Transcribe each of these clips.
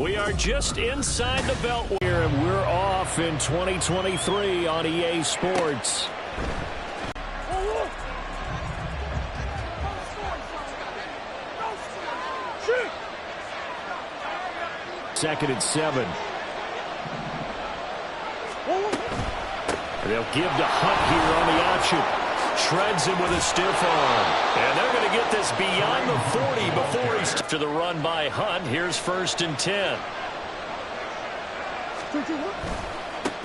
We are just inside the Beltway here, and we're off in 2023 on EA Sports. Second and 7. They'll give to Hunt here on the option. Shreds him with a stiff arm. And they're going to get this beyond the 40 before he's to the run by Hunt. Here's 1st and 10.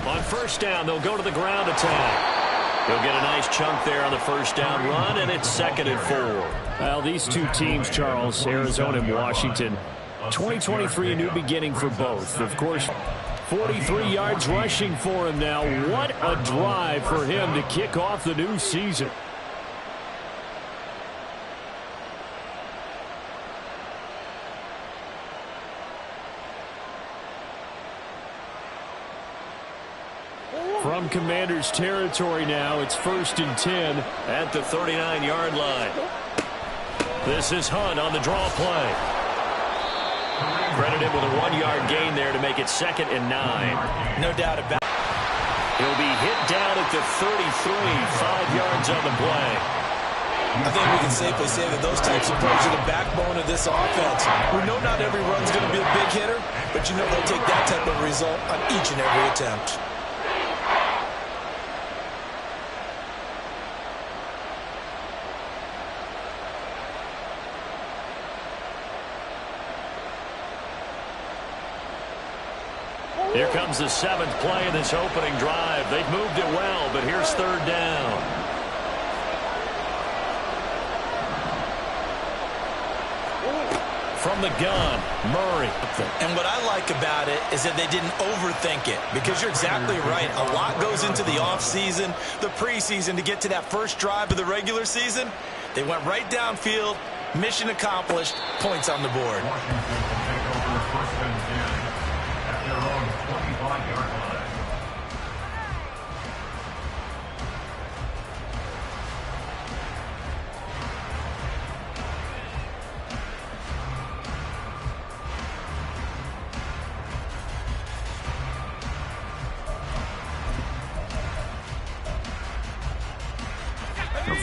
On first down, they'll go to the ground attack. They'll get a nice chunk there on the first down run, and it's 2nd and 4. Well, these two teams, Charles, Arizona and Washington, 2023, a new beginning for both. Of course, 43 yards rushing for him now. What a drive for him to kick off the new season. From Commanders territory now, it's 1st and 10 at the 39-yard line. This is Hunt on the draw play. Credited with a 1-yard gain there to make it 2nd and 9. No doubt about it. He'll be hit down at the 33, 5 yards on the play. I think we can safely say that those types of plays are the backbone of this offense. We know not every run's going to be a big hitter, but you know they'll take that type of result on each and every attempt. Here comes the 7th play of this opening drive. They've moved it well, but here's 3rd down. From the gun, Murray. And what I like about it is that they didn't overthink it, because you're exactly right. A lot goes into the offseason, the preseason, to get to that first drive of the regular season. They went right downfield, mission accomplished, points on the board.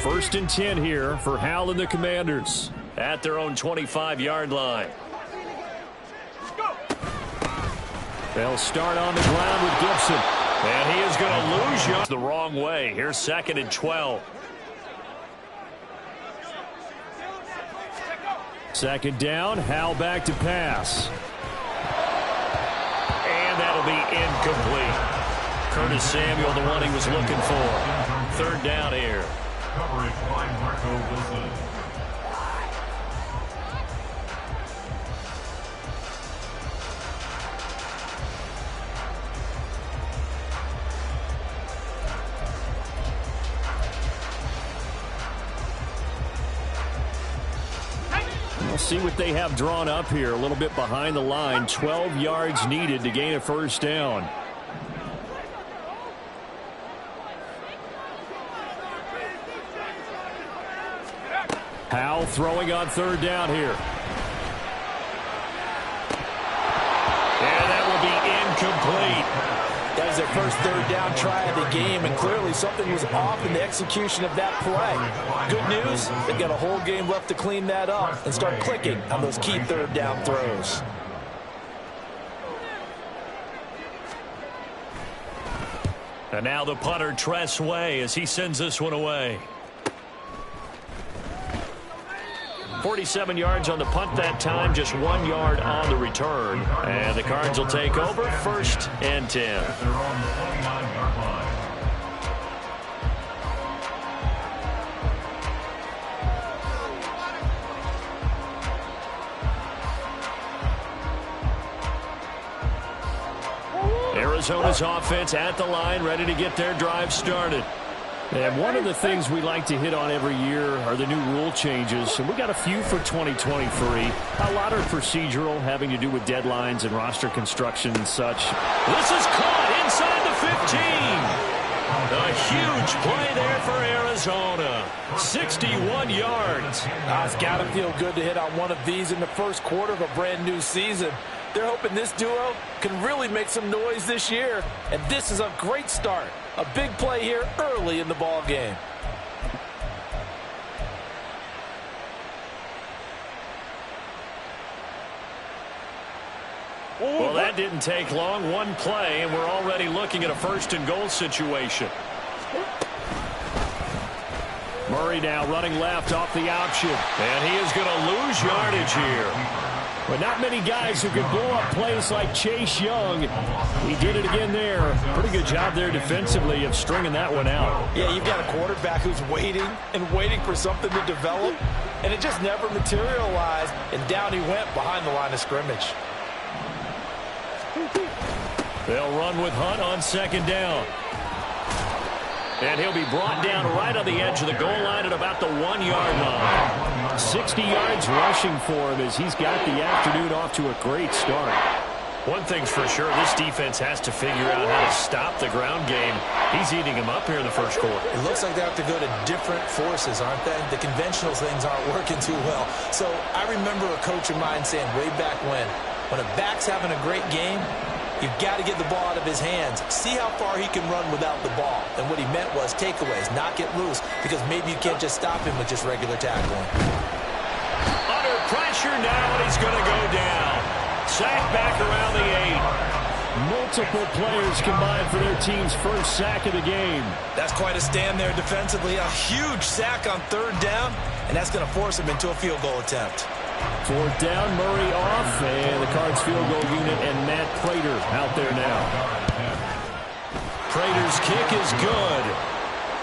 First and 10 here for Hal and the Commanders at their own 25-yard line. They'll start on the ground with Gibson. And he is going to lose you the wrong way. Here's 2nd and 12. 2nd down, Hal back to pass. And that'll be incomplete. Curtis Samuel, the one he was looking for. 3rd down here. Coverage by Marco Wilson. We'll see what they have drawn up here. A little bit behind the line. 12 yards needed to gain a 1st down. Hal throwing on 3rd down here. And that will be incomplete. That was their first 3rd down try of the game, and clearly something was off in the execution of that play. Good news, they've got a whole game left to clean that up and start clicking on those key 3rd down throws. And now the punter, Tress Way, as he sends this one away. 47 yards on the punt that time, just 1 yard on the return. And the Cards will take over, 1st and 10. Arizona's offense at the line, ready to get their drive started. And one of the things we like to hit on every year are the new rule changes. And we got a few for 2023. A lot are procedural, having to do with deadlines and roster construction and such. This is caught inside the 15. A huge play there for Arizona. 61 yards. It's got to feel good to hit on one of these in the first quarter of a brand new season. They're hoping this duo can really make some noise this year, and this is a great start. A big play here early in the ball game. Well, that didn't take long. One play, and we're already looking at a first-and-goal situation. Murray now running left off the option, and he is going to lose yardage here. But not many guys who can blow up plays like Chase Young. He did it again there. Pretty good job there defensively of stringing that one out. Yeah, you've got a quarterback who's waiting and waiting for something to develop, and it just never materialized, and down he went behind the line of scrimmage. They'll run with Hunt on second down. And he'll be brought down right on the edge of the goal line at about the 1-yard line. 60 yards rushing for him as he's got the afternoon off to a great start. One thing's for sure, this defense has to figure out how to stop the ground game. He's eating them up here in the first quarter. It looks like they have to go to different forces, aren't they? The conventional things aren't working too well. So I remember a coach of mine saying way back when a back's having a great game, you've got to get the ball out of his hands. See how far he can run without the ball. And what he meant was takeaways, knock it loose, because maybe you can't just stop him with just regular tackling. Under pressure now, and he's going to go down. Sack back around the 8. Multiple players combined for their team's first sack of the game. That's quite a stand there defensively. A huge sack on third down, and that's going to force him into a field goal attempt. Fourth down, Murray off, and the Cards field goal unit and Matt Prater out there now. Prater's kick is good.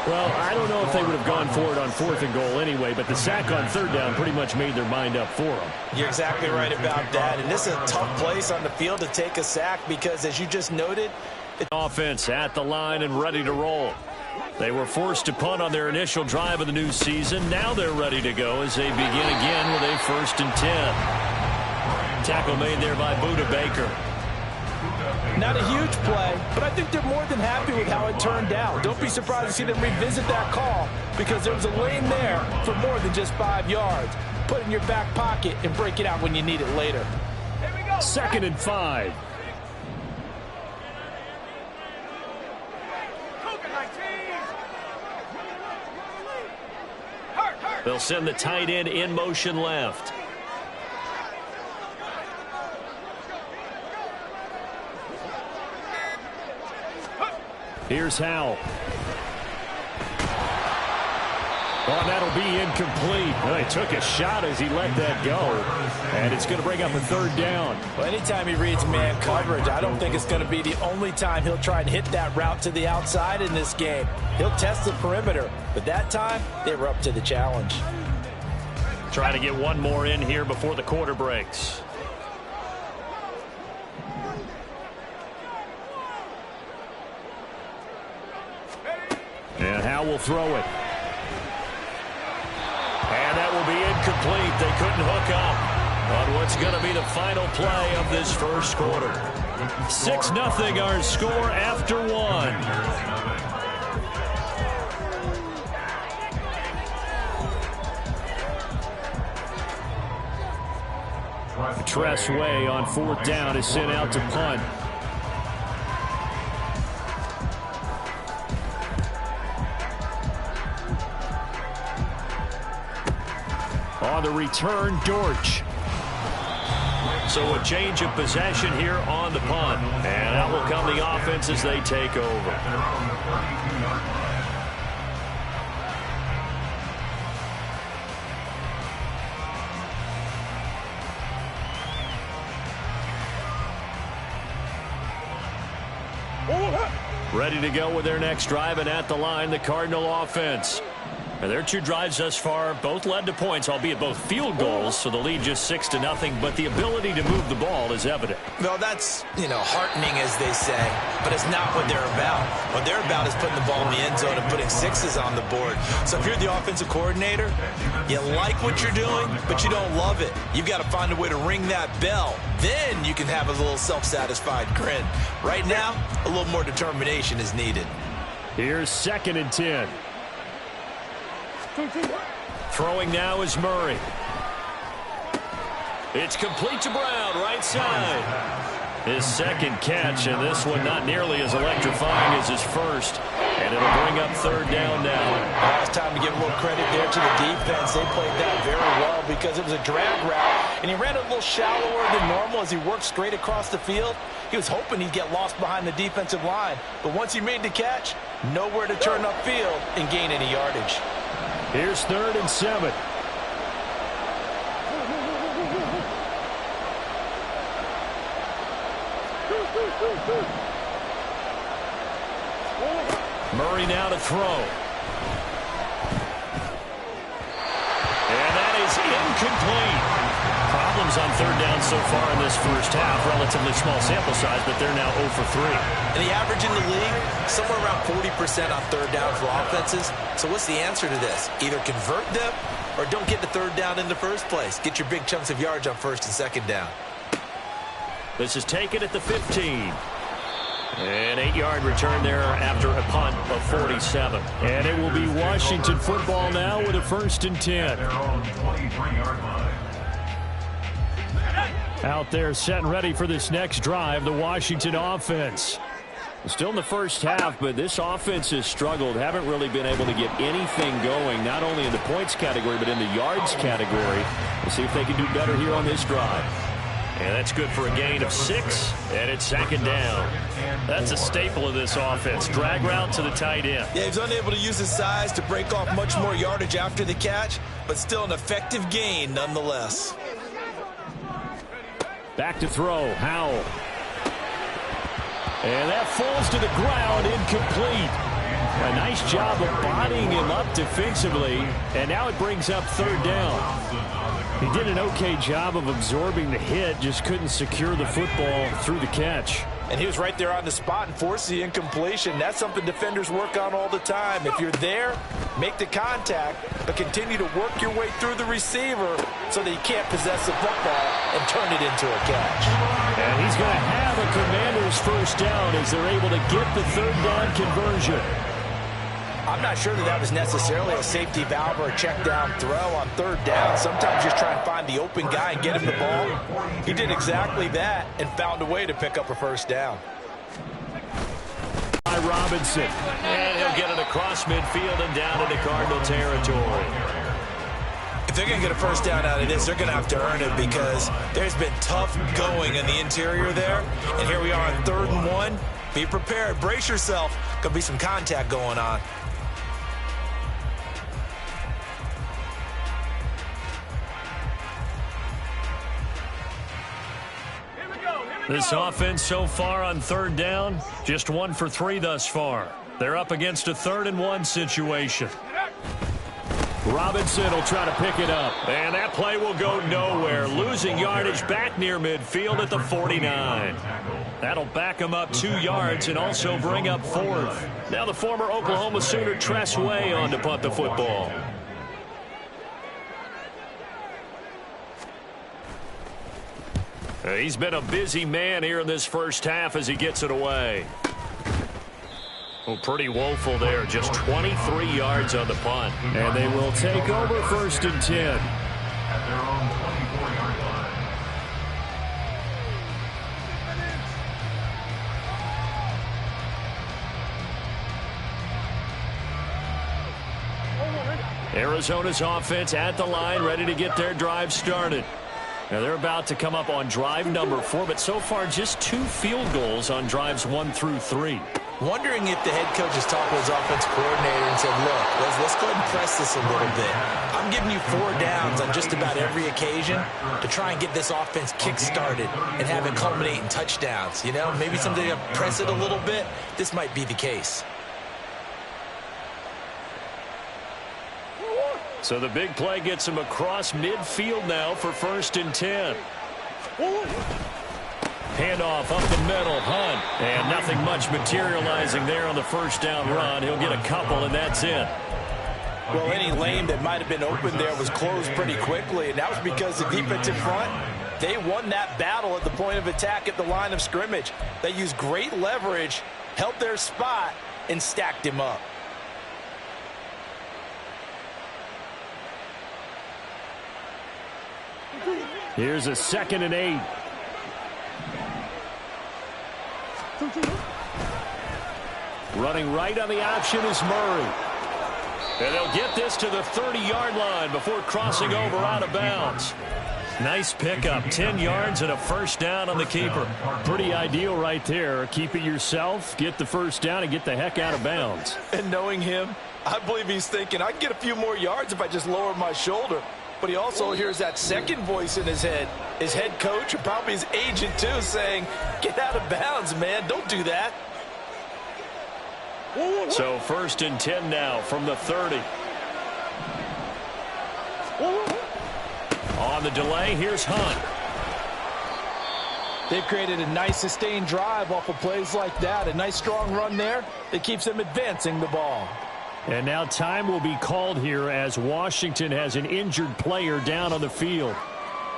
Well, I don't know if they would have gone for it on 4th and goal anyway, but the sack on third down pretty much made their mind up for them. You're exactly right about that, and this is a tough place on the field to take a sack because, as you just noted, Offense at the line and ready to roll. They were forced to punt on their initial drive of the new season. Now they're ready to go as they begin again with a 1st and 10. Tackle made there by Budda Baker. Not a huge play, but I think they're more than happy with how it turned out. Don't be surprised to see them revisit that call because there was a lane there for more than just 5 yards. Put it in your back pocket and break it out when you need it later. 2nd and 5. They'll send the tight end in motion left. Here's Howell. Well, that'll be incomplete. Well, he took a shot as he let that go. And it's going to bring up a 3rd down. Well, anytime he reads man coverage, I don't think it's going to be the only time he'll try and hit that route to the outside in this game. He'll test the perimeter, but that time they were up to the challenge. Trying to get one more in here before the quarter breaks. And Howell will throw it. And that will be incomplete. They couldn't hook up on what's going to be the final play of this first quarter. 6-0 our score after 1. Tress Way on 4th down is sent out to punt. On the return, Dortch. So a change of possession here on the punt. And out will come the offense as they take over. Ready to go with their next drive, and at the line, the Cardinal offense. And their 2 drives thus far both led to points, albeit both field goals, so the lead just 6-0, but the ability to move the ball is evident. Well, that's, heartening, as they say, but it's not what they're about. What they're about is putting the ball in the end zone and putting 6s on the board. So if you're the offensive coordinator, you like what you're doing, but you don't love it. You've got to find a way to ring that bell. Then you can have a little self-satisfied grin. Right now, a little more determination is needed. Here's 2nd and 10. Throwing now is Murray. It's complete to Brown, right side. His second catch, and this one not nearly as electrifying as his first. And it'll bring up third down now. It's time to give a little credit there to the defense. They played that very well because it was a drag route, and he ran a little shallower than normal as he worked straight across the field. He was hoping he'd get lost behind the defensive line, but once he made the catch, nowhere to turn upfield and gain any yardage. Here's 3rd and 7. Murray now to throw. And that is incomplete. Problems on 3rd down so far in this first half. Relatively small sample size, but they're now 0 for 3. And the average in the league, somewhere around 40% on 3rd down for offenses. So what's the answer to this? Either convert them or don't get the 3rd down in the first place. Get your big chunks of yards on 1st and 2nd down. This is taken at the 15. An 8-yard return there after a punt of 47. And it will be Washington football now with a 1st and 10. Their own 23-yard line. Out there set and ready for this next drive, the Washington offense. Still in the first half, but this offense has struggled. Haven't really been able to get anything going, not only in the points category, but in the yards category. We'll see if they can do better here on this drive. And that's good for a gain of 6, and it's 2nd down. That's a staple of this offense. Drag route to the tight end. Yeah, he's unable to use his size to break off much more yardage after the catch, but still an effective gain nonetheless. Back to throw, Howell. And that falls to the ground, incomplete. A nice job of bodying him up defensively, and now it brings up 3rd down. He did an okay job of absorbing the hit, just couldn't secure the football through the catch. And he was right there on the spot and forced the incompletion. That's something defenders work on all the time. If you're there, make the contact, but continue to work your way through the receiver so that you can't possess the football and turn it into a catch. And he's going to have a Commander's 1st down as they're able to get the 3rd down conversion. I'm not sure that was necessarily a safety valve or a check down throw on 3rd down. Sometimes just try and find the open guy and get him the ball. He did exactly that and found a way to pick up a 1st down. By Robinson. And he'll get it across midfield and down into Cardinal territory. If they're going to get a 1st down out of this, they're going to have to earn it because there's been tough going in the interior there. And here we are on 3rd and 1. Be prepared. Brace yourself. Going to be some contact going on. This offense so far on 3rd down, just 1 for 3 thus far. They're up against a 3rd and 1 situation. Robinson will try to pick it up. And that play will go nowhere. Losing yardage back near midfield at the 49. That'll back him up 2 yards and also bring up 4th. Now the former Oklahoma Sooner Tress Way on to punt the football. He's been a busy man here in this first half as he gets it away. Well, pretty woeful there. Just 23 yards on the punt. And they will take over 1st and 10. At their own 24-yard line. Arizona's offense at the line, ready to get their drive started. Now they're about to come up on drive number 4, but so far just 2 field goals on drives 1 through 3. Wondering if the head coach has talked with his offensive coordinator and said, look, let's go ahead and press this a little bit. I'm giving you 4 downs on just about every occasion to try and get this offense kick-started and have it culminate in touchdowns. You know, maybe someday to press it a little bit. This might be the case. So the big play gets him across midfield now for 1st and 10. Handoff up the middle, Hunt. And nothing much materializing there on the 1st down run. He'll get a couple, and that's it. Well, any lane that might have been open there was closed pretty quickly, and that was because the defensive front, they won that battle at the point of attack at the line of scrimmage. They used great leverage, held their spot, and stacked him up. Here's a 2nd and 8. Running right on the option is Murray. And they'll get this to the 30-yard line before crossing over out of bounds. Nice pickup, 10 yards and a first down on the keeper. Pretty ideal right there. Keep it yourself, get the first down, and get the heck out of bounds. And knowing him, I believe he's thinking, I can get a few more yards if I just lower my shoulder. But he also hears that second voice in his head. His head coach, and probably his agent too, saying, get out of bounds, man. Don't do that. So 1st and 10 now from the 30. On the delay, here's Hunt. They've created a nice sustained drive off of plays like that. A nice strong run there that keeps them advancing the ball. And now time will be called here as Washington has an injured player down on the field.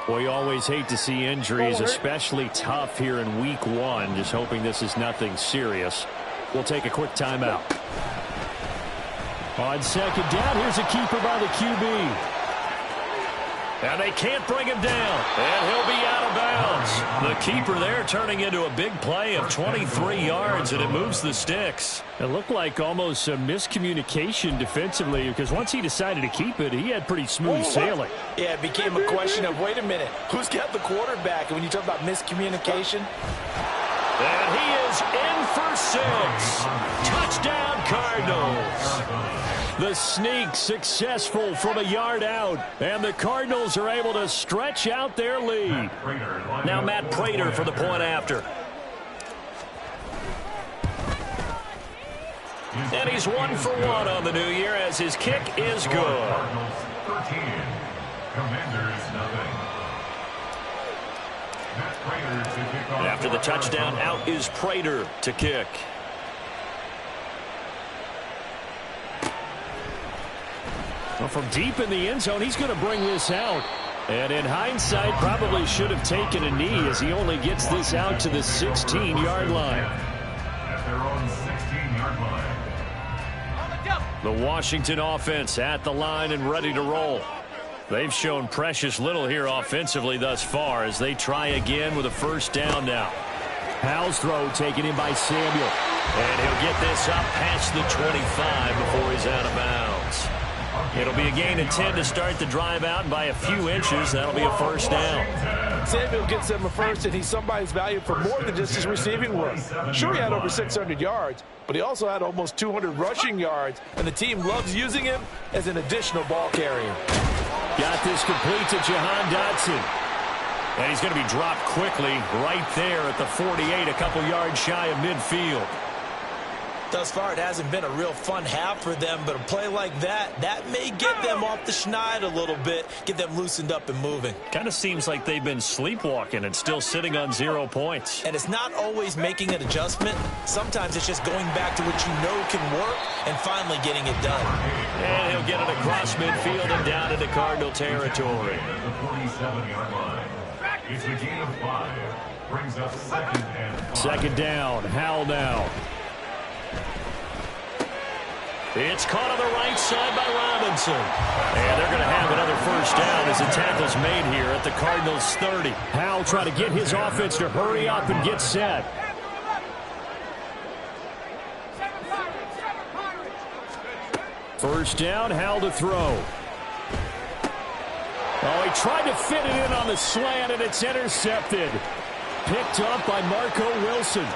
Well, you always hate to see injuries, especially tough here in week 1. Just hoping this is nothing serious. We'll take a quick timeout. On 2nd down, here's a keeper by the QB. And they can't bring him down. And he'll be out of bounds. The keeper there turning into a big play of 23 yards, and it moves the sticks. It looked like almost some miscommunication defensively, because once he decided to keep it, he had pretty smooth sailing. Yeah, it became a question of, wait a minute, who's got the quarterback? And when you talk about miscommunication. And he is in for 6. Touchdown, Cardinals. The sneak successful from a yard out, and the Cardinals are able to stretch out their lead. Now Matt Prater for the point after. And he's 1 for 1 on the new year as his kick is good. After the touchdown, out is Prater to kick. Well, from deep in the end zone, he's going to bring this out. And in hindsight, probably should have taken a knee as he only gets this out to the 16-yard line. At their own 16-yard line. The Washington offense at the line and ready to roll. They've shown precious little here offensively thus far as they try again with a first down now. Howell's throw taken in by Samuel. And he'll get this up past the 25 before he's out of bounds. It'll be a gain of 10 to start the drive out, and by a few inches, that'll be a first down. Samuel gets them a first, and he's somebody's valued for more than just his receiving work. Sure, he had over 600 yards, but he also had almost 200 rushing yards, and the team loves using him as an additional ball carrier. Got this complete to Jahan Dotson. And he's going to be dropped quickly right there at the 48, a couple yards shy of midfield. Thus far, it hasn't been a real fun half for them, but a play like that may get them off the schneid a little bit, get them loosened up and moving. Kind of seems like they've been sleepwalking and still sitting on 0 points. And it's not always making an adjustment. Sometimes it's just going back to what you know can work and finally getting it done. And he'll get it across midfield and down into Cardinal territory. At the 47-yard line. It's a gain of 5. Brings up 2nd and 5. Second down. Howell now. It's caught on the right side by Robinson. And they're going to have another first down as the tackle's made here at the Cardinals' 30. Howell trying to get his offense to hurry up and get set. First down, Howell to throw. Oh, he tried to fit it in on the slant, and it's intercepted. Picked up by Marco Wilson.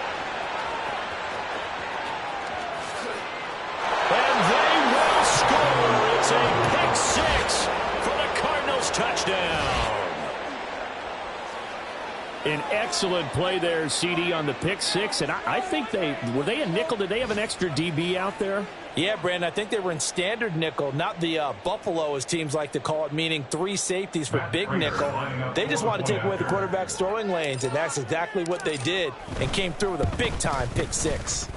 And they will score. It's a pick 6 for the Cardinals touchdown. An excellent play there, CD, on the pick 6. And I think were they a nickel? Did they have an extra DB out there? Yeah, Brandon, I think they were in standard nickel, not the Buffalo, as teams like to call it, meaning 3 safeties for big nickel. They just wanted to take away the quarterback's throwing lanes, and that's exactly what they did and came through with a big-time pick 6.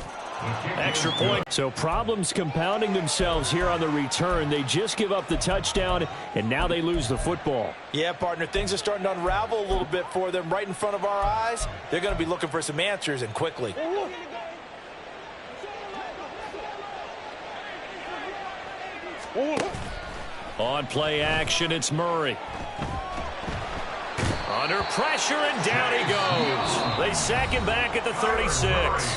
Extra point. So problems compounding themselves here on the return. They just give up the touchdown, and now they lose the football. Yeah, partner, things are starting to unravel a little bit for them right in front of our eyes. They're going to be looking for some answers, and quickly. On play action, it's Murray. Under pressure, and down he goes. They sack him back at the 36.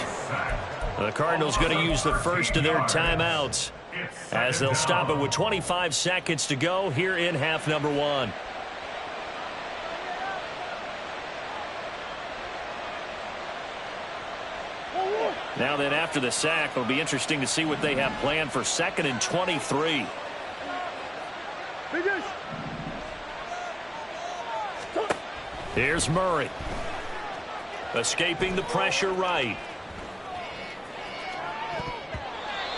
The Cardinals going to use the first of their timeouts as they'll stop it with 25 seconds to go here in half number 1. Now then, after the sack, it'll be interesting to see what they have planned for 2nd and 23. Here's Murray. Escaping the pressure right.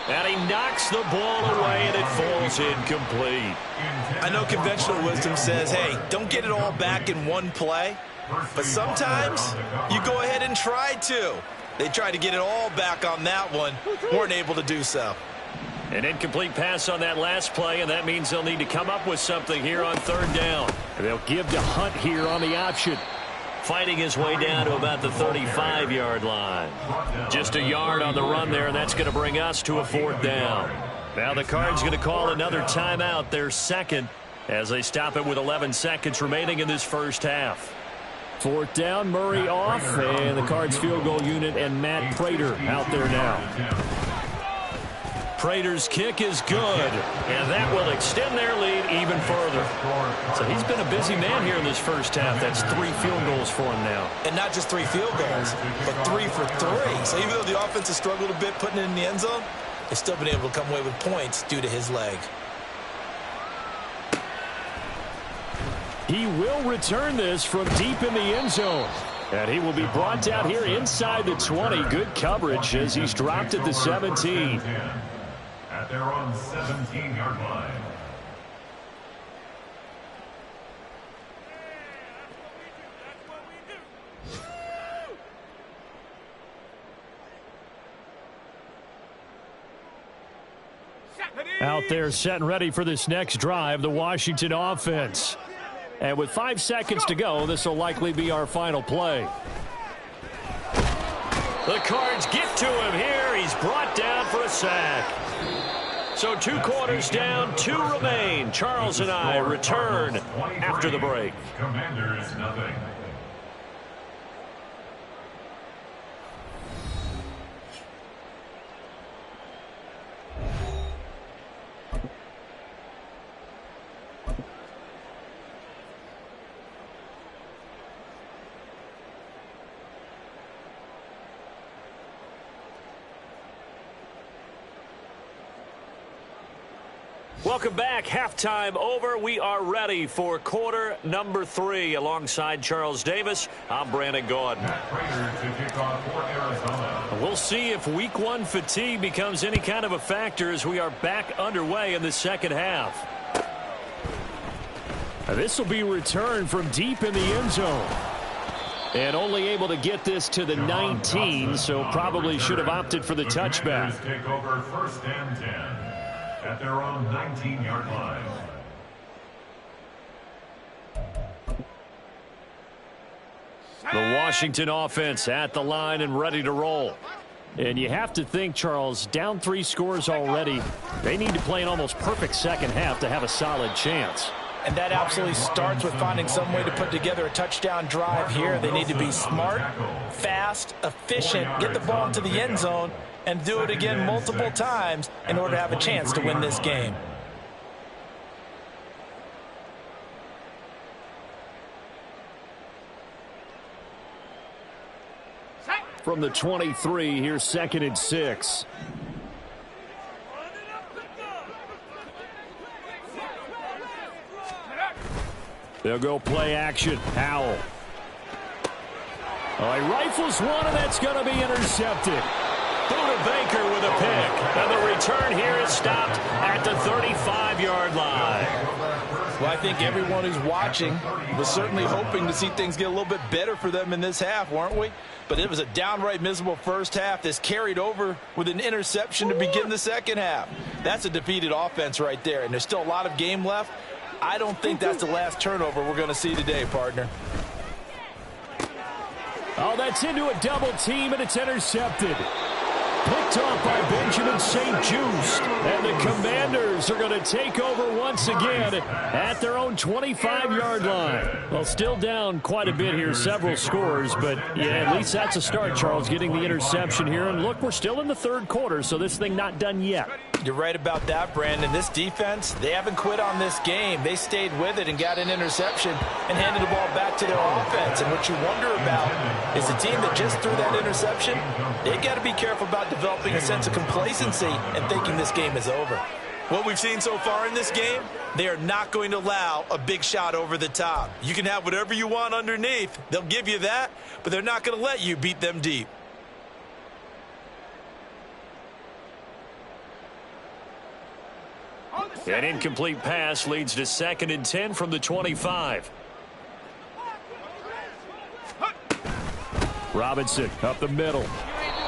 And he knocks the ball away, and it falls incomplete. I know conventional wisdom says, hey, don't get it all back in one play. But sometimes you go ahead and try to. They tried to get it all back on that one. Weren't able to do so. An incomplete pass on that last play, and that means they'll need to come up with something here on 3rd down. They'll give to Hunt here on the option. Fighting his way down to about the 35-yard line. Just a yard on the run there, and that's going to bring us to a 4th down. Now the Cards going to call another timeout, their 2nd, as they stop it with 11 seconds remaining in this first half. 4th down, Murray off, and the Cards field goal unit and Matt Prater out there now. Prater's kick is good, and that will extend their lead even further. So he's been a busy man here in this first half. That's 3 field goals for him now. And not just 3 field goals, but 3 for 3. So even though the offense has struggled a bit putting it in the end zone, they've still been able to come away with points due to his leg. He will return this from deep in the end zone. And he will be brought down here inside the 20. Good coverage as he's dropped at the 17. At their own 17-yard line. Out there set and ready for this next drive, the Washington offense. And with 5 seconds to go, this will likely be our final play. The Cards get to him here. He's brought down for a sack. So 2 quarters down, 2 remain. Charles and I return after the break. Commanders nothing. Welcome back. Halftime over. We are ready for quarter number 3. Alongside Charles Davis, I'm Brandon Gaudin. We'll see if week 1 fatigue becomes any kind of a factor as we are back underway in the second half. This will be returned from deep in the end zone. And only able to get this to the 19, so probably should have opted for the touchback. Take over 1st and 10 at their own 19-yard line. The Washington offense at the line and ready to roll. And you have to think, Charles, down 3 scores already. They need to play an almost perfect second half to have a solid chance. And that absolutely starts with finding some way to put together a touchdown drive here. They need to be smart, fast, efficient, get the ball into the end zone, and do it again multiple times in order to have a chance to win this game. From the 23, here's 2nd and 6. They'll go play action. Howell. Oh, he rifles one, and that's going to be intercepted. Buda Baker with a pick. And the return here is stopped at the 35-yard line. Well, I think everyone who's watching was certainly hoping to see things get a little bit better for them in this half, weren't we? But it was a downright miserable first half. This carried over with an interception to begin the second half. That's a defeated offense right there, and there's still a lot of game left. I don't think that's the last turnover we're going to see today, partner. Oh, that's into a double team, and it's intercepted. picked off by Benjamin St-Juste. And the Commanders are going to take over once again at their own 25-yard line. Well, still down quite a bit here, several scores, but yeah, at least that's a start, Charles, getting the interception here. And look, we're still in the third quarter, so this thing not done yet. You're right about that, Brandon. This defense, they haven't quit on this game. They stayed with it and got an interception and handed the ball back to their offense. And what you wonder about is the team that just threw that interception, they got to be careful about developing a sense of complacency and thinking this game is over. What we've seen so far in this game, they are not going to allow a big shot over the top. You can have whatever you want underneath. They'll give you that, but they're not going to let you beat them deep. An incomplete pass leads to 2nd and 10 from the 25. Robinson up the middle.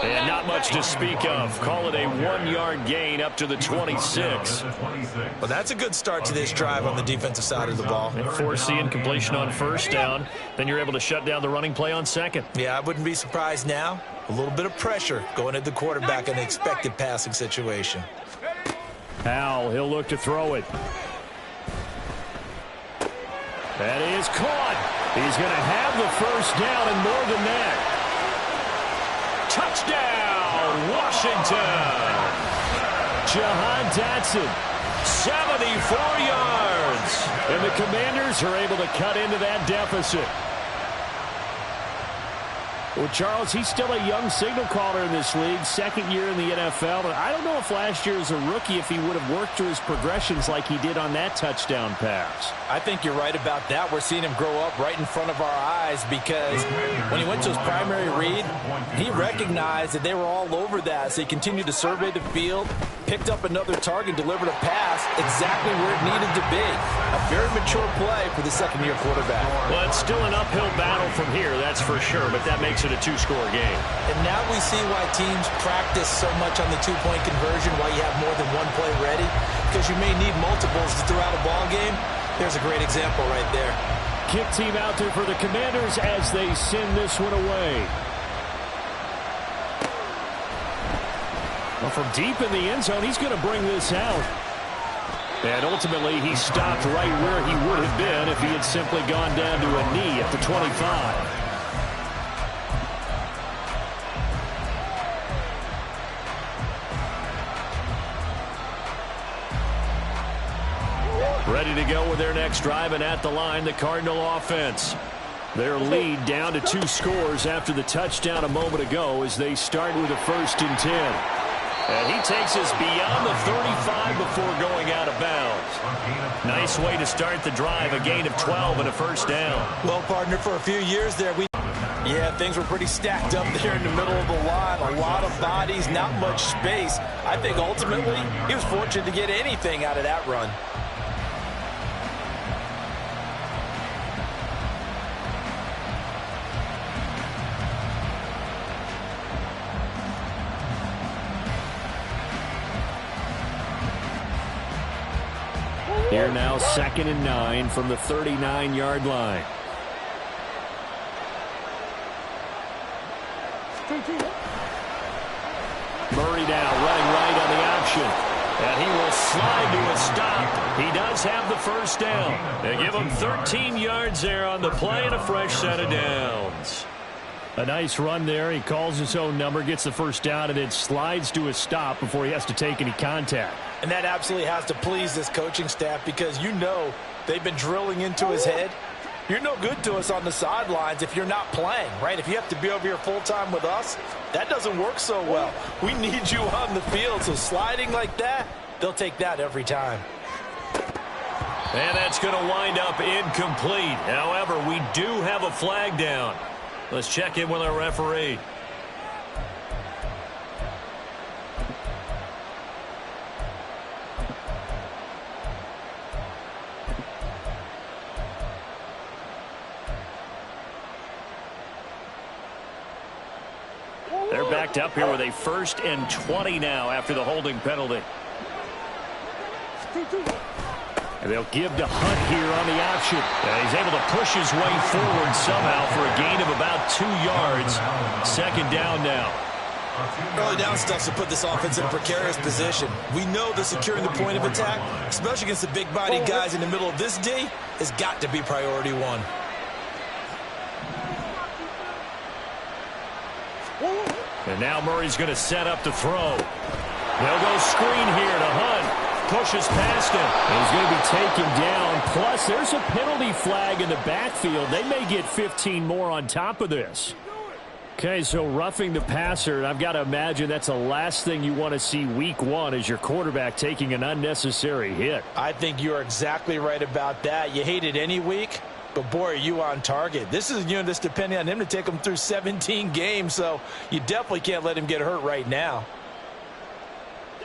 And not much to speak of. Call it a 1-yard gain up to the 26. Well, that's a good start to this drive on the defensive side of the ball. And force the incompletion on 1st down. Then you're able to shut down the running play on 2nd. Yeah, I wouldn't be surprised now. A little bit of pressure going at the quarterback in an expected passing situation. Howell, he'll look to throw it. That is caught. He's going to have the 1st down and more than that. Touchdown, Washington. Jahan Dotson, 74 yards. And the Commanders are able to cut into that deficit. Well, Charles, he's still a young signal caller in this league, 2nd year in the NFL. But I don't know if last year as a rookie, if he would have worked through his progressions like he did on that touchdown pass. I think you're right about that. We're seeing him grow up right in front of our eyes because when he went to his primary read, he recognized that they were all over that. So he continued to survey the field, picked up another target, delivered a pass exactly where it needed to be. A very mature play for the 2nd-year quarterback. Well, it's still an uphill battle from here, that's for sure, but that makes it a 2-score game. And now we see why teams practice so much on the 2-point conversion, why you have more than one play ready, because you may need multiples to throw out a ball game. There's a great example right there. Kick team out there for the Commanders as they send this one away. Well, from deep in the end zone, he's going to bring this out. And ultimately, he stopped right where he would have been if he had simply gone down to a knee at the 25. Ready to go with their next drive, and at the line, the Cardinal offense. Their lead down to 2 scores after the touchdown a moment ago as they start with a 1st and 10. And he takes us beyond the 35 before going out of bounds. Nice way to start the drive, a gain of 12 and a 1st down. Well, partner, for a few years there, things were pretty stacked up there in the middle of the line. A lot of bodies, not much space. I think ultimately he was fortunate to get anything out of that run. Here now, 2nd and 9 from the 39-yard line. Murray now running right on the option. And he will slide to a stop. He does have the 1st down. They give him 13 yards there on the play and a fresh set of downs. A nice run there. He calls his own number, gets the 1st down, and then slides to a stop before he has to take any contact. And that absolutely has to please this coaching staff because you know they've been drilling into his head. You're no good to us on the sidelines if you're not playing, right? If you have to be over here full-time with us, that doesn't work so well. We need you on the field, so sliding like that, they'll take that every time. And that's going to wind up incomplete. However, we do have a flag down. Let's check in with our referee. They're backed up here with a 1st and 20 now after the holding penalty. And they'll give to Hunt here on the option. And he's able to push his way forward somehow for a gain of about 2 yards. 2nd down now. Early down stuff to put this offense in a precarious position. We know that securing the point of attack, especially against the big-bodied guys in the middle of this D, has got to be priority one. And now Murray's going to set up to throw. They'll go screen here to Hunt. Pushes past him. And he's going to be taken down. Plus, there's a penalty flag in the backfield. They may get 15 more on top of this. Okay, so roughing the passer, and I've got to imagine that's the last thing you want to see week one as your quarterback taking an unnecessary hit. I think you're exactly right about that. You hate it any week, but boy, are you on target. This is a unit that's depending on him to take him through 17 games, so you definitely can't let him get hurt right now.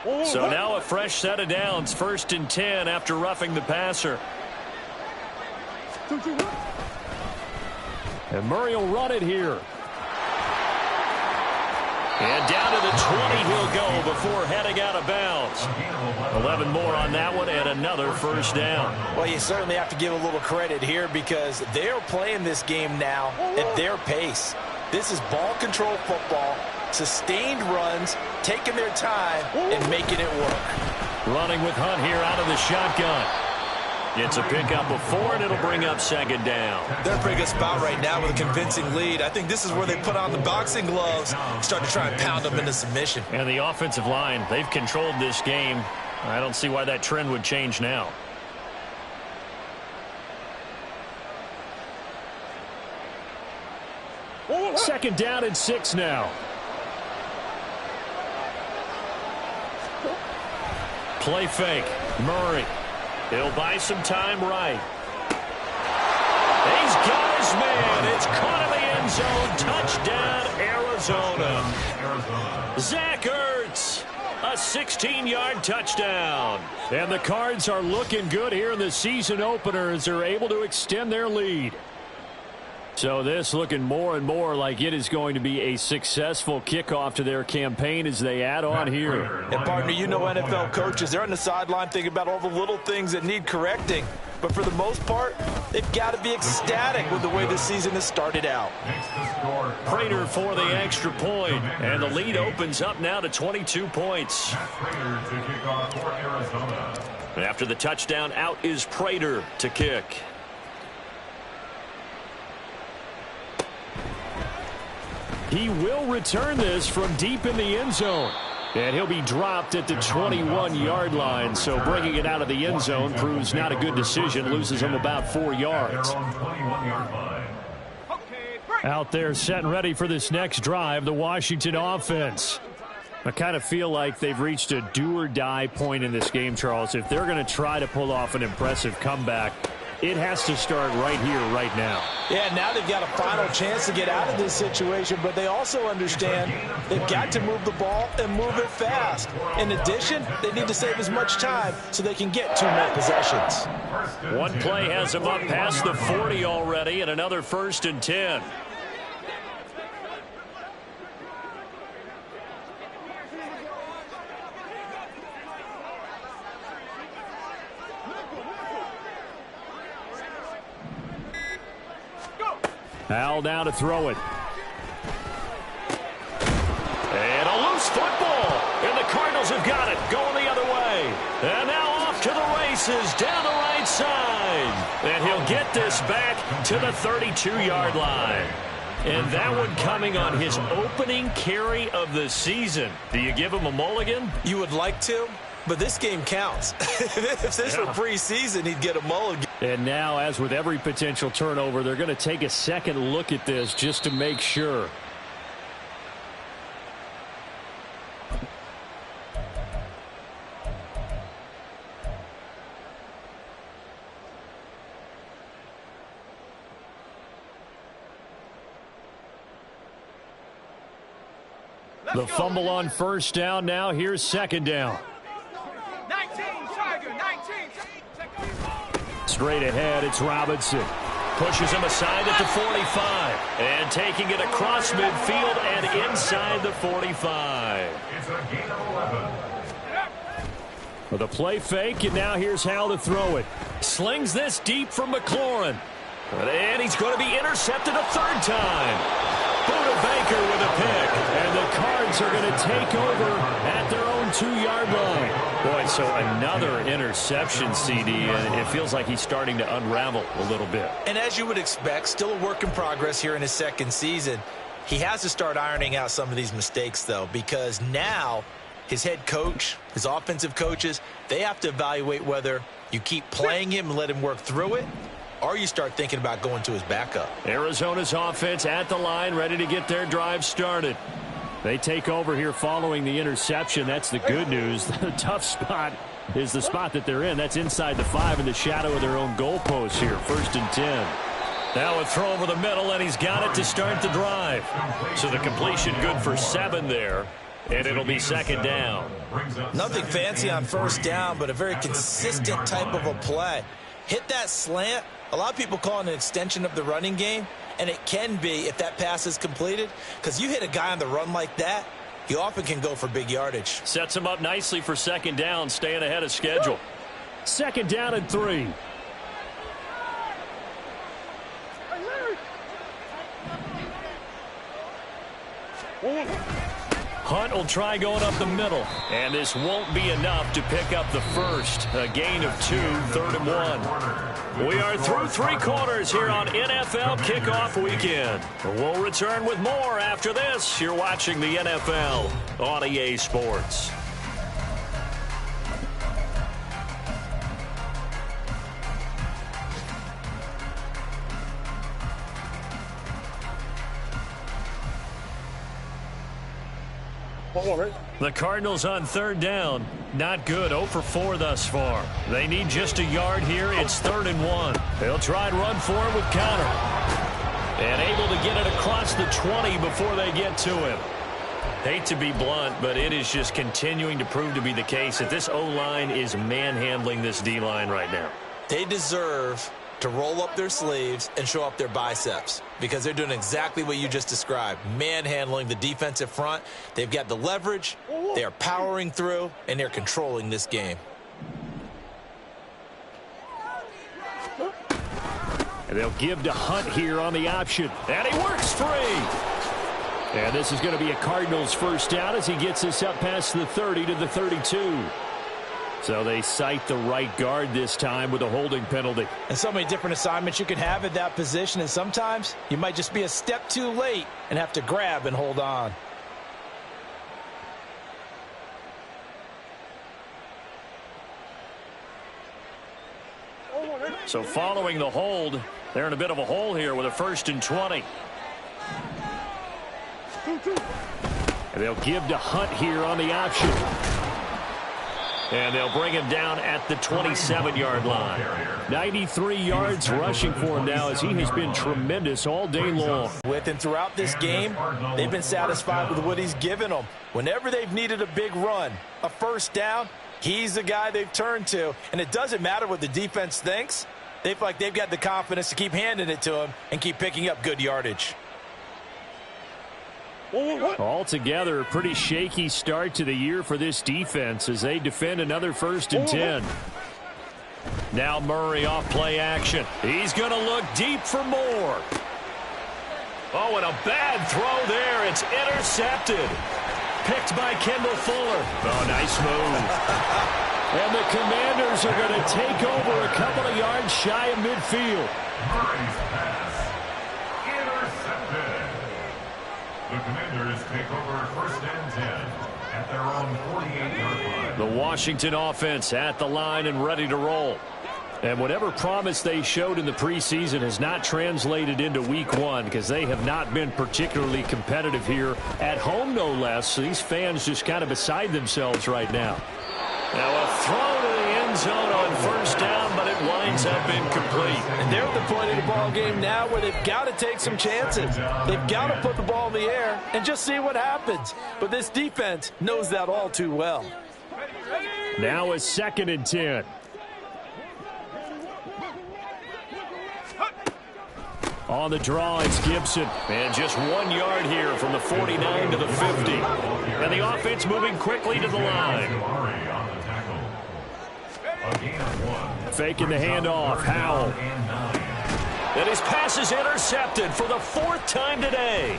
So now a fresh set of downs, 1st and 10 after roughing the passer. And Murray will run it here. And down to the 20 he'll go before heading out of bounds. 11 more on that one and another first down. Well, you certainly have to give a little credit here because they're playing this game now at their pace. This is ball control football, sustained runs, taking their time and making it work. Running with Hunt here out of the shotgun. It's a pickup of 4, and it'll bring up 2nd down. They're in a pretty good spot right now with a convincing lead. I think this is where they put on the boxing gloves, start to try and pound them into submission. And the offensive line, they've controlled this game. I don't see why that trend would change now. Second down and 6 now. Play fake. Murray. He'll buy some time right. He's got his man. It's caught in the end zone. Touchdown, Arizona. Zach Ertz. A 16-yard touchdown. And the Cards are looking good here in the season opener as they're able to extend their lead. So this looking more and more like it is going to be a successful kickoff to their campaign as they add on here. And partner, you know NFL coaches, they're on the sideline thinking about all the little things that need correcting. But for the most part, they've got to be ecstatic with the way this season has started out. Prater for the extra point, and the lead opens up now to 22 points. After the touchdown, out is Prater to kick. He will return this from deep in the end zone. And he'll be dropped at the 21-yard line. So bringing it out of the end zone proves not a good decision. Loses him about 4 yards. Out there set and ready for this next drive, the Washington offense. I kind of feel like they've reached a do-or-die point in this game, Charles. If they're going to try to pull off an impressive comeback, it has to start right here, right now. Yeah, now they've got a final chance to get out of this situation, but they also understand they've got to move the ball and move it fast. In addition, they need to save as much time so they can get 2 more possessions. One play has them up past the 40 already, and another 1st and 10. Al now to throw it. And a loose football. And the Cardinals have got it. Going the other way. And now off to the races down the right side. And he'll get this back to the 32-yard line. And that one coming on his opening carry of the season. Do you give him a mulligan? You would like to, but this game counts. If this were preseason, he'd get a mulligan. And now, as with every potential turnover, they're going to take a second look at this just to make sure. The fumble on 1st down. Now here's 2nd down. 19, Tiger, 19. Straight ahead, it's Robinson. Pushes him aside at the 45. And taking it across midfield and inside the 45. It's a gain of 11. With a play fake, and now here's Hal to throw it. Slings this deep from McLaurin. And he's going to be intercepted a 3rd time. Buda Baker with a pick. And the Cards are going to take over at their own 2-yard line. Boy, so another interception, CD, and it feels like he's starting to unravel a little bit. And as you would expect, still a work in progress here in his second season. He has to start ironing out some of these mistakes, though, because now his head coach, his offensive coaches, they have to evaluate whether you keep playing him and let him work through it, or you start thinking about going to his backup. Arizona's offense at the line, ready to get their drive started. They take over here following the interception. That's the good news. The tough spot is the spot that they're in. That's inside the 5 in the shadow of their own goalpost here. 1st and 10. Now a throw over the middle, and he's got it to start the drive. So the completion good for 7 there, and it'll be 2nd down. Nothing fancy on 1st down, but a very consistent type of a play. Hit that slant. A lot of people call it an extension of the running game, and it can be if that pass is completed, because you hit a guy on the run like that, he often can go for big yardage. Sets him up nicely for 2nd down, staying ahead of schedule. 2nd down and 3. Hunt will try going up the middle, and this won't be enough to pick up the first. A gain of 2, 3rd and 1. We are through 3 quarters here on NFL Kickoff Weekend. We'll return with more after this. You're watching the NFL on EA Sports. The Cardinals on 3rd down. Not good. 0 for 4 thus far. They need just a yard here. It's 3rd and 1. They'll try and run for it with Conner. And able to get it across the 20 before they get to him. Hate to be blunt, but it is just continuing to prove to be the case that this O-line is manhandling this D-line right now. They deserve to roll up their sleeves and show up their biceps, because they're doing exactly what you just described, manhandling the defensive front. They've got the leverage, they're powering through, and they're controlling this game. And they'll give to Hunt here on the option, and he works free. And this is going to be a Cardinals 1st down as he gets this up past the 30 to the 32. So they cite the right guard this time with a holding penalty. And so many different assignments you can have at that position, and sometimes you might just be a step too late and have to grab and hold on. So following the hold, they're in a bit of a hole here with a 1st and 20. And they'll give to Hunt here on the option. And they'll bring him down at the 27-yard line. 93 yards rushing for him now as he has been tremendous all day long. With him throughout this game, they've been satisfied with what he's given them. Whenever they've needed a big run, a 1st down, he's the guy they've turned to. And it doesn't matter what the defense thinks. They feel like they've got the confidence to keep handing it to him and keep picking up good yardage. Altogether, a pretty shaky start to the year for this defense as they defend another 1st and 10. Now Murray off play action. He's going to look deep for more. Oh, and a bad throw there. It's intercepted. Picked by Kendall Fuller. Oh, nice move. And the Commanders are going to take over a couple of yards shy of midfield. Murray's pass. Intercepted. The Commanders take over 1st and 10 at their own 48-yard line. The Washington offense at the line and ready to roll. And whatever promise they showed in the preseason has not translated into week 1 because they have not been particularly competitive here at home, no less. So these fans just kind of beside themselves right now. Now a throw to the end zone on 1st down, but it winds up incomplete. And they're at the point of the ball game now where they've got to take some chances. They've got to put the ball in the air and just see what happens. But this defense knows that all too well. Now a 2nd and 10. On the draw, it's Gibson. And just 1 yard here from the 49 to the 50. And the offense moving quickly to the line. Faking the handoff. Howell. And his pass is intercepted for the 4th time today.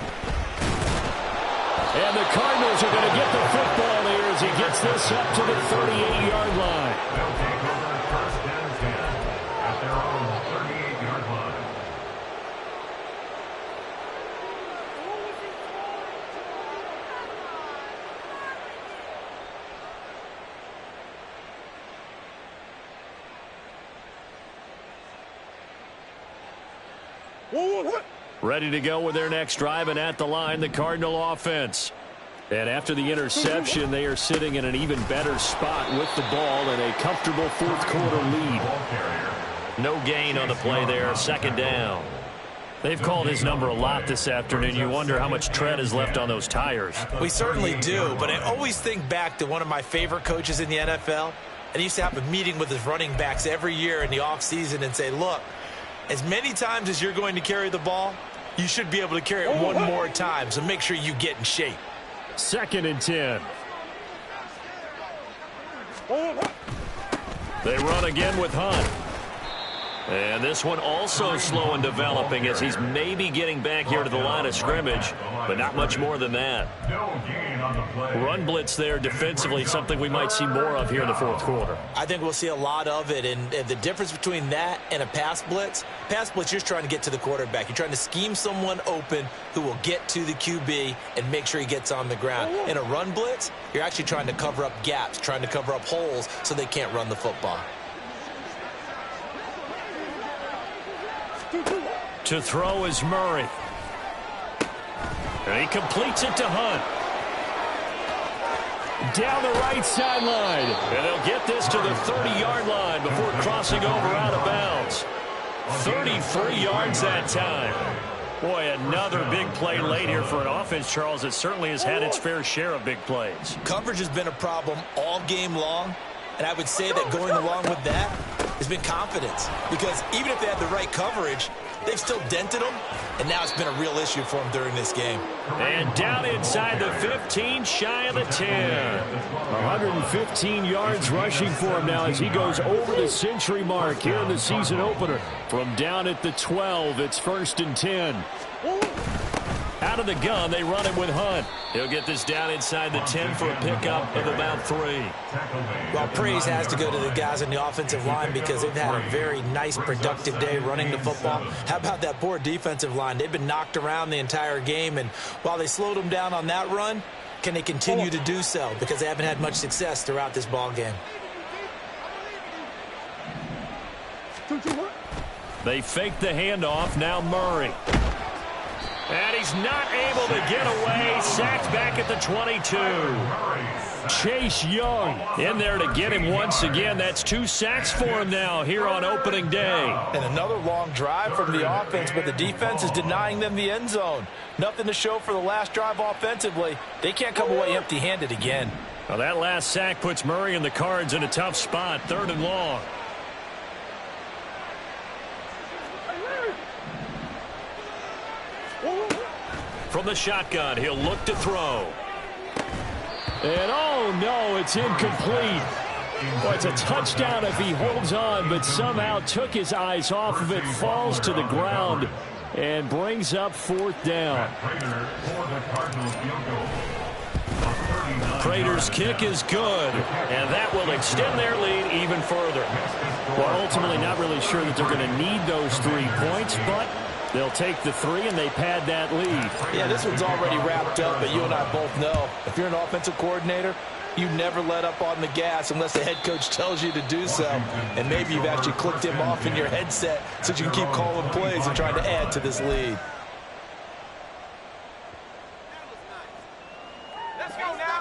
And the Cardinals are going to get the football here as he gets this up to the 38-yard line. They'll take over first and 10 at their own 38-yard line. Ready to go with their next drive, and at the line, the Cardinal offense. And after the interception, they are sitting in an even better spot with the ball and a comfortable 4th quarter lead. No gain on the play there, 2nd down. They've called his number a lot this afternoon. You wonder how much tread is left on those tires. We certainly do, but I always think back to one of my favorite coaches in the NFL. And he used to have a meeting with his running backs every year in the offseason and say, look, as many times as you're going to carry the ball, you should be able to carry it one more time, so make sure you get in shape. 2nd and 10. They run again with Hunt. And this one also slow in developing as he's maybe getting back here to the line of scrimmage, but not much more than that. No gain on the play. Run blitz there defensively, something we might see more of here in the 4th quarter. I think we'll see a lot of it, and the difference between that and a pass blitz, you're just trying to get to the quarterback. You're trying to scheme someone open who will get to the QB and make sure he gets on the ground. In a run blitz, you're actually trying to cover up gaps, trying to cover up holes so they can't run the football. To throw is Murray. And he completes it to Hunt. Down the right sideline. And they'll get this to the 30-yard line before crossing over out of bounds. 33 yards that time. Boy, another big play late here for an offense, Charles, that certainly has had its fair share of big plays. Coverage has been a problem all game long, and I would say that going along with that has been confidence. Because even if they had the right coverage, they've still dented them, and now it's been a real issue for them during this game. And down inside the 15, shy of the 10. 115 yards rushing for him now as he goes over the century mark here in the season opener. From down at the 12, it's 1st and 10. Out of the gun, they run it with Hunt. He'll get this down inside the 10 for a pickup of about 3. Well, praise has to go to the guys on the offensive line because they've had a very nice, productive day running the football. How about that poor defensive line? They've been knocked around the entire game, and while they slowed them down on that run, can they continue to do so? Because they haven't had much success throughout this ball game. They fake the handoff. Now Murray. And he's not able to get away. Sacked back at the 22. Chase Young in there to get him once again. That's 2 sacks for him now here on opening day. And another long drive from the offense, but the defense is denying them the end zone. Nothing to show for the last drive offensively. They can't come away empty-handed again. Now that last sack puts Murray and the Cards in a tough spot. 3rd and long. From the shotgun, he'll look to throw. And oh no, it's incomplete. Well, it's a touchdown if he holds on, but somehow took his eyes off of it, falls to the ground, and brings up 4th down. Prater's kick is good, and that will extend their lead even further. Well, ultimately not really sure that they're going to need those 3 points, but they'll take the 3 and they pad that lead. Yeah, this one's already wrapped up, but you and I both know if you're an offensive coordinator, you never let up on the gas unless the head coach tells you to do so. And maybe you've actually clicked him off in your headset so you can keep calling plays and trying to add to this lead.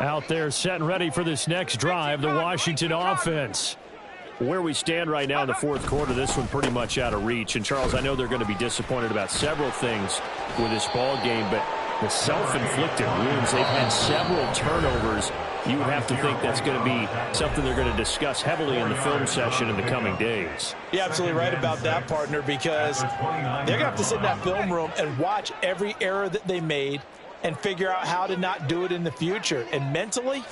Out there set and ready for this next drive, the Washington offense. Where we stand right now in the 4th quarter, this one pretty much out of reach. And, Charles, I know they're going to be disappointed about several things with this ball game, but the self-inflicted wounds, they've had several turnovers. You would have to think that's going to be something they're going to discuss heavily in the film session in the coming days. You're absolutely right about that, partner, because they're going to have to sit in that film room and watch every error that they made and figure out how to not do it in the future. And mentally,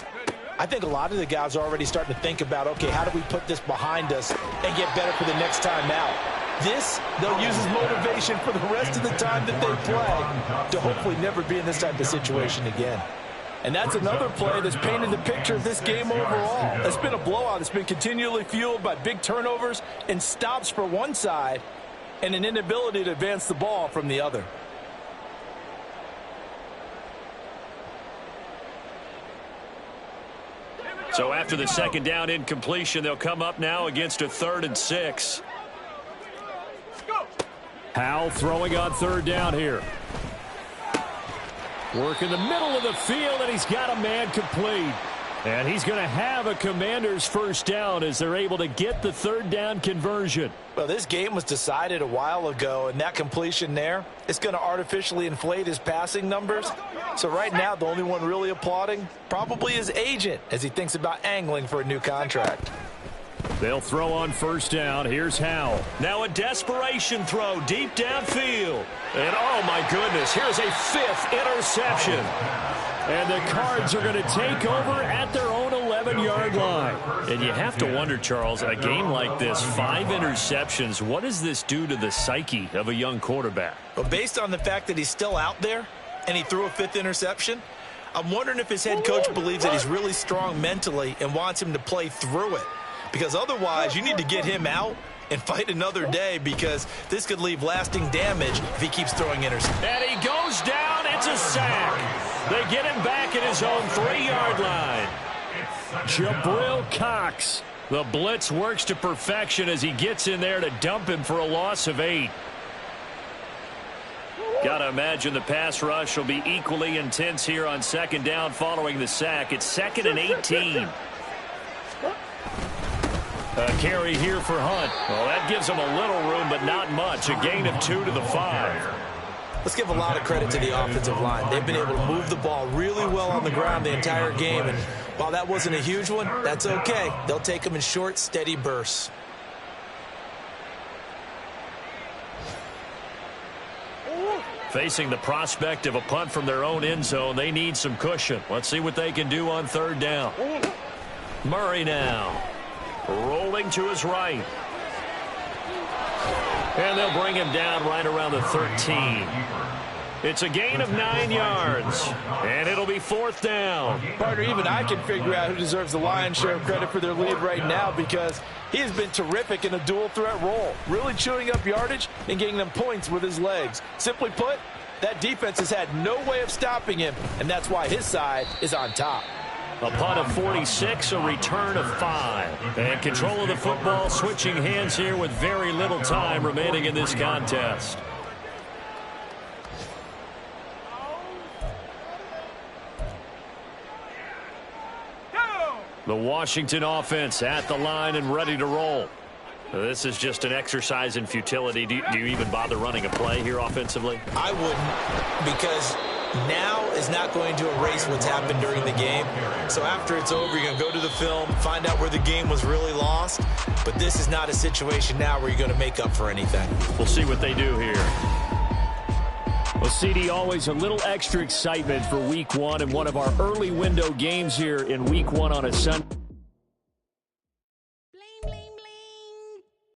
I think a lot of the guys are already starting to think about, okay, how do we put this behind us and get better for the next time out? This, they'll use as motivation for the rest of the time that they play to hopefully never be in this type of situation again. And that's another play that's painted the picture of this game overall. It's been a blowout. It's been continually fueled by big turnovers and stops for one side and an inability to advance the ball from the other. So after the second down incompletion, they'll come up now against a 3rd and 6. Howell throwing on 3rd down here. Work in the middle of the field, and he's got a man complete. And he's going to have a Commanders first down as they're able to get the 3rd down conversion. Well, this game was decided a while ago, and that completion there is going to artificially inflate his passing numbers. So right now, the only one really applauding probably his agent as he thinks about angling for a new contract. They'll throw on 1st down. Here's Howell. Now a desperation throw deep downfield. And oh my goodness, here's a 5th interception. And the Cards are going to take over at their own 11-yard line. And you have to wonder, Charles, a game like this, 5 interceptions, what does this do to the psyche of a young quarterback? Well, based on the fact that he's still out there and he threw a 5th interception, I'm wondering if his head coach believes that he's really strong mentally and wants him to play through it. Because otherwise, you need to get him out and fight another day, because this could leave lasting damage if he keeps throwing interceptions. And he goes down. It's a sack. They get him back at his own 3-yard line. Jabril Cox. The blitz works to perfection as he gets in there to dump him for a loss of 8. Got to imagine the pass rush will be equally intense here on 2nd down following the sack. It's 2nd and 18. A carry here for Hunt. Well, that gives him a little room, but not much. A gain of 2 to the 5. Let's give a lot of credit to the offensive line. They've been able to move the ball really well on the ground the entire game. And while that wasn't a huge one, that's okay. They'll take them in short, steady bursts. Facing the prospect of a punt from their own end zone, they need some cushion. Let's see what they can do on 3rd down. Murray now. Rolling to his right. And they'll bring him down right around the 13. It's a gain of 9 yards. And it'll be 4th down. Partner, even I can figure out who deserves the lion's share of credit for their lead right now, because he has been terrific in a dual threat role, really chewing up yardage and getting them points with his legs. Simply put, that defense has had no way of stopping him, and that's why his side is on top. A punt of 46, a return of 5. And control of the football switching hands here with very little time remaining in this contest. The Washington offense at the line and ready to roll. This is just an exercise in futility. Do you even bother running a play here offensively? I wouldn't, because now is not going to erase what's happened during the game. So after it's over, you're going to go to the film, find out where the game was really lost. But this is not a situation now where you're going to make up for anything. We'll see what they do here. Well, CD, always a little extra excitement for Week 1 and one of our early window games here in Week 1 on a Sunday.